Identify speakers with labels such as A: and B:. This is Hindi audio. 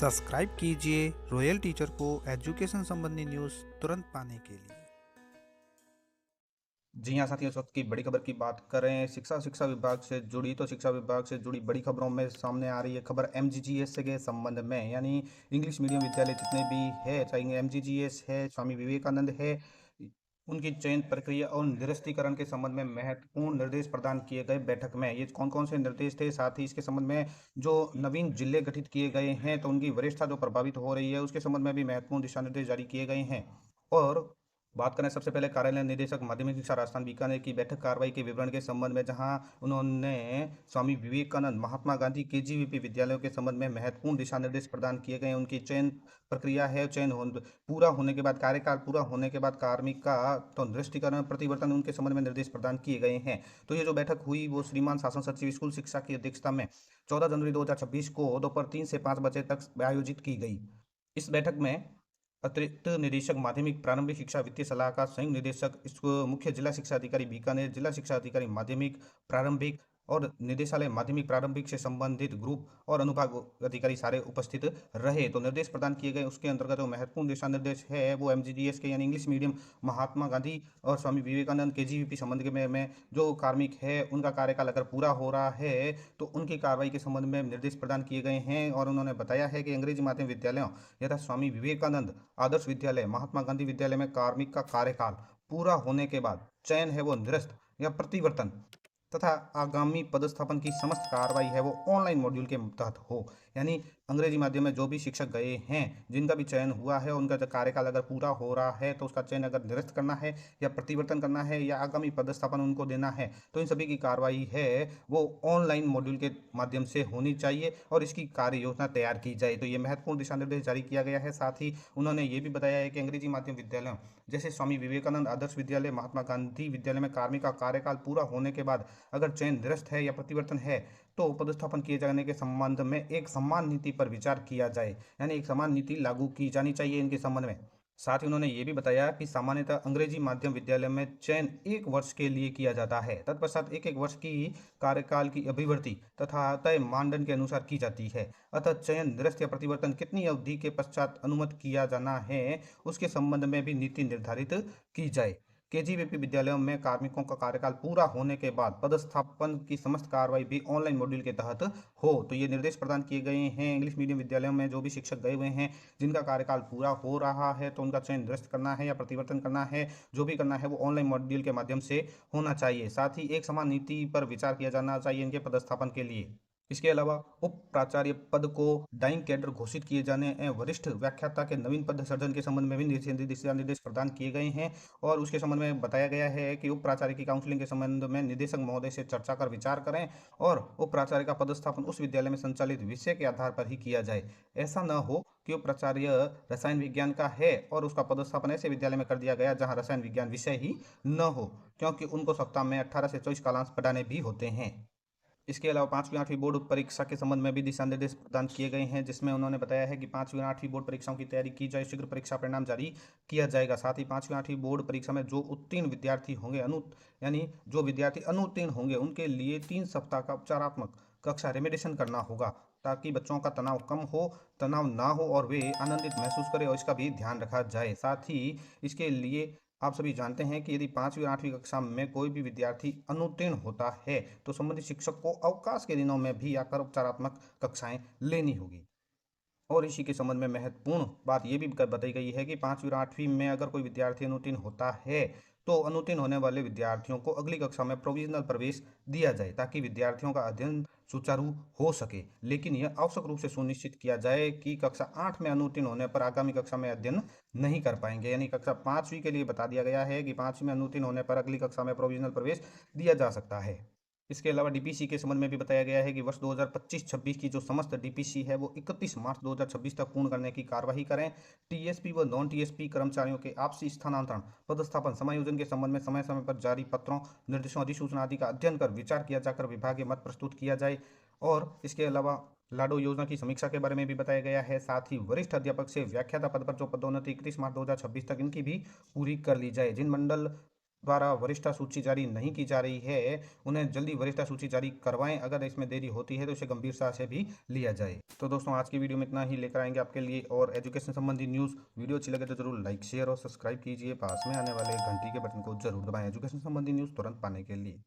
A: सब्सक्राइब कीजिए रॉयल टीचर को एजुकेशन संबंधी न्यूज़ तुरंत पाने के लिए।
B: जी हाँ साथियों, इस वक्त की बड़ी खबर की बात करें शिक्षा विभाग से जुड़ी, तो शिक्षा विभाग से जुड़ी बड़ी खबरों में सामने आ रही है खबर एमजीजीएस के संबंध में। यानी इंग्लिश मीडियम विद्यालय जितने भी है, चाहे एमजीजीएस है, स्वामी विवेकानंद है, उनकी चयन प्रक्रिया और निरस्तीकरण के संबंध में महत्वपूर्ण निर्देश प्रदान किए गए बैठक में। ये कौन कौन से निर्देश थे, साथ ही इसके संबंध में जो नवीन जिले गठित किए गए हैं तो उनकी वरिष्ठता जो प्रभावित हो रही है उसके संबंध में भी महत्वपूर्ण दिशा निर्देश जारी किए गए हैं। और बात करें सबसे पहले कार्यालय निदेशक माध्यमिक शिक्षा राजस्थान बीकानेर की बैठक कार्रवाई के विवरण के संबंध में, जहां उन्होंने स्वामी विवेकानंद महात्मा गांधी केजीवीपी विद्यालयों के संबंध में महत्वपूर्ण दिशा निर्देश प्रदान किए गए। उनकी चयन प्रक्रिया है, पूरा होने के बाद, कार्यकाल पूरा होने के बाद कार्मिक का तो निरस्तीकरण प्रतिवर्तन उनके संबंध में निर्देश प्रदान किए गए हैं। तो ये जो बैठक हुई वो श्रीमान शासन सचिव स्कूल शिक्षा की अध्यक्षता में 14 जनवरी 2026 को दोपहर 3 से 5 बजे तक आयोजित की गई। इस बैठक में अतिरिक्त निदेशक माध्यमिक प्रारंभिक शिक्षा वित्तीय सलाहकार, संयुक्त निदेशक मुख्य जिला शिक्षा अधिकारी बीकानेर, जिला शिक्षा अधिकारी माध्यमिक प्रारंभिक और निदेशालय माध्यमिक प्रारंभिक से संबंधित ग्रुप और अनुभाग अधिकारी सारे उपस्थित रहे। तो निर्देश प्रदान किए गए उसके अंतर्गत जो महत्वपूर्ण दिशा निर्देश है वो एमजीडीएस के यानी इंग्लिश मीडियम महात्मा गांधी और स्वामी विवेकानंद केजीवीपी संबंध में जो कार्मिक है उनका कार्यकाल अगर पूरा हो रहा है तो उनकी कार्रवाई के संबंध में निर्देश प्रदान किए गए हैं। और उन्होंने बताया है कि अंग्रेजी माध्यम विद्यालयों यथा स्वामी विवेकानंद आदर्श विद्यालय, महात्मा गांधी विद्यालय में कार्मिक का कार्यकाल पूरा होने के बाद चयन है वो निरस्त या प्रतिवर्तन तथा आगामी पदस्थापन की समस्त कार्रवाई है वो ऑनलाइन मॉड्यूल के तहत हो। यानी अंग्रेजी माध्यम में जो भी शिक्षक गए हैं जिनका भी चयन हुआ है, उनका जो कार्यकाल अगर पूरा हो रहा है तो उसका चयन अगर निरस्त करना है या प्रतिवर्तन करना है या आगामी पदस्थापन उनको देना है तो इन सभी की कार्रवाई है वो ऑनलाइन मॉड्यूल के माध्यम से होनी चाहिए और इसकी कार्य योजना तैयार की जाए। तो ये महत्वपूर्ण दिशा निर्देश जारी किया गया है। साथ ही उन्होंने ये भी बताया है कि अंग्रेजी माध्यम विद्यालयों जैसे स्वामी विवेकानंद आदर्श विद्यालय, महात्मा गांधी विद्यालय में कार्मिक का कार्यकाल पूरा होने के बाद अगर चयन निरस्त है या प्रतिवर्तन है तो पदस्थापन किए जाने के संबंध में एक समान नीति पर विचार किया जाए। यानी एक समान नीति लागू की जानी चाहिए इनके संबंध में। साथ ही उन्होंने ये भी बताया कि सामान्यतः अंग्रेजी माध्यम विद्यालय में चयन 1 वर्ष के लिए किया जाता है, तत्पश्चात 1 वर्ष की कार्यकाल की अभिवृद्धि तथा तय मानदंड के अनुसार की जाती है। अतः चयन निरस्त या प्रतिवर्तन कितनी अवधि के पश्चात अनुमत किया जाना है उसके संबंध में भी नीति निर्धारित की जाए। केजीवीपी विद्यालयों में कार्मिकों का कार्यकाल पूरा होने के बाद पदस्थापन की समस्त कार्रवाई भी ऑनलाइन मॉड्यूल के तहत हो। तो ये निर्देश प्रदान किए गए हैं इंग्लिश मीडियम विद्यालयों में जो भी शिक्षक गए हुए हैं जिनका कार्यकाल पूरा हो रहा है तो उनका चयन निरस्त करना है या प्रतिवर्तन करना है, जो भी करना है वो ऑनलाइन मॉड्यूल के माध्यम से होना चाहिए। साथ ही एक समान नीति पर विचार किया जाना चाहिए इनके पदस्थापन के लिए। इसके अलावा उप प्राचार्य पद को डाइंग कैडर घोषित किए जाने एवं वरिष्ठ व्याख्याता के नवीन पद सृजन के संबंध में भी दिशा निर्देश प्रदान किए गए हैं। और उसके संबंध में बताया गया है कि उप प्राचार्य की काउंसलिंग के संबंध में निदेशक महोदय से चर्चा कर विचार करें और उप प्राचार्य का पदस्थापन उस विद्यालय में संचालित विषय के आधार पर ही किया जाए। ऐसा न हो कि उप प्राचार्य रसायन विज्ञान का है और उसका पदस्थापन ऐसे विद्यालय में कर दिया गया जहां रसायन विज्ञान विषय ही न हो, क्योंकि उनको सप्ताह में 18 से 24 कालांश पढ़ाने भी होते हैं। इसके अलावा 5वीं 8वीं बोर्ड परीक्षा के संबंध में भी दिशा निर्देश प्रदान किए गए हैं, जिसमें उन्होंने बताया है कि 5वीं 8वीं बोर्ड परीक्षाओं की तैयारी की जाए, शीघ्र परीक्षा परिणाम जारी किया जाएगा। साथ ही 5वीं 8वीं बोर्ड परीक्षा में जो उत्तीर्ण विद्यार्थी होंगे यानी जो विद्यार्थी अनुत्तीर्ण होंगे उनके लिए 3 सप्ताह का उपचारात्मक कक्षा रेमेडिएशन करना होगा, ताकि बच्चों का तनाव कम हो, तनाव ना हो और वे आनंदित महसूस करें, और इसका भी ध्यान रखा जाए। साथ ही इसके लिए आप सभी जानते हैं कि यदि 5वीं 8वीं कक्षा में कोई भी विद्यार्थी अनुत्तीर्ण होता है तो संबंधित शिक्षक को अवकाश के दिनों में भी आकर उपचारात्मक कक्षाएं लेनी होगी। और इसी के संबंध में महत्वपूर्ण बात यह भी बताई गई है कि 5वीं और 8वीं में अगर कोई विद्यार्थी अनुत्तीर्ण होता है तो अनुत्तीर्ण होने वाले विद्यार्थियों को अगली कक्षा में प्रोविजनल प्रवेश दिया जाए, ताकि विद्यार्थियों का अध्ययन सुचारू हो सके। लेकिन यह आवश्यक रूप से सुनिश्चित किया जाए कि कक्षा 8 में अनुत्तीर्ण होने पर आगामी कक्षा में अध्ययन नहीं कर पाएंगे। यानी कक्षा 5वीं के लिए बता दिया गया है कि 5वीं में अनुत्तीर्ण होने पर अगली कक्षा में प्रोविजनल प्रवेश दिया जा सकता है। इसके अलावा डीपीसी के संबंध में भी बताया गया है कि वर्ष 2025-26 की जो समस्त डीपीसी है वो 31 मार्च 2026 तक पूर्ण करने की कार्यवाही करें। टीएसपी व नॉन टीएसपी कर्मचारियों के आपसी स्थानांतरण, पदस्थापन, समायोजन के संबंध में समय समय पर जारी पत्रों, निर्देशों, अधिसूचना आदि का अध्ययन कर विचार किया जाकर विभागीय मत प्रस्तुत किया जाए। और इसके अलावा लाडो योजना की समीक्षा के बारे में भी बताया गया है। साथ ही वरिष्ठ अध्यापक से व्याख्याता पद पर जो पदोन्नति 31 मार्च 2026 तक इनकी भी पूरी कर ली जाए। जिन मंडल द्वारा वरिष्ठता सूची जारी नहीं की जा रही है, उन्हें जल्दी वरिष्ठता सूची जारी करवाएं। अगर इसमें देरी होती है तो इसे गंभीरता से भी लिया जाए। तो दोस्तों, आज की वीडियो में इतना ही लेकर आएंगे आपके लिए और एजुकेशन संबंधी न्यूज़। वीडियो अच्छी लगे तो जरूर लाइक, शेयर और सब्सक्राइब कीजिए। पास में आने वाले घंटी के बटन को जरूर दबाएं एजुकेशन संबंधी न्यूज़ तुरंत पाने के लिए।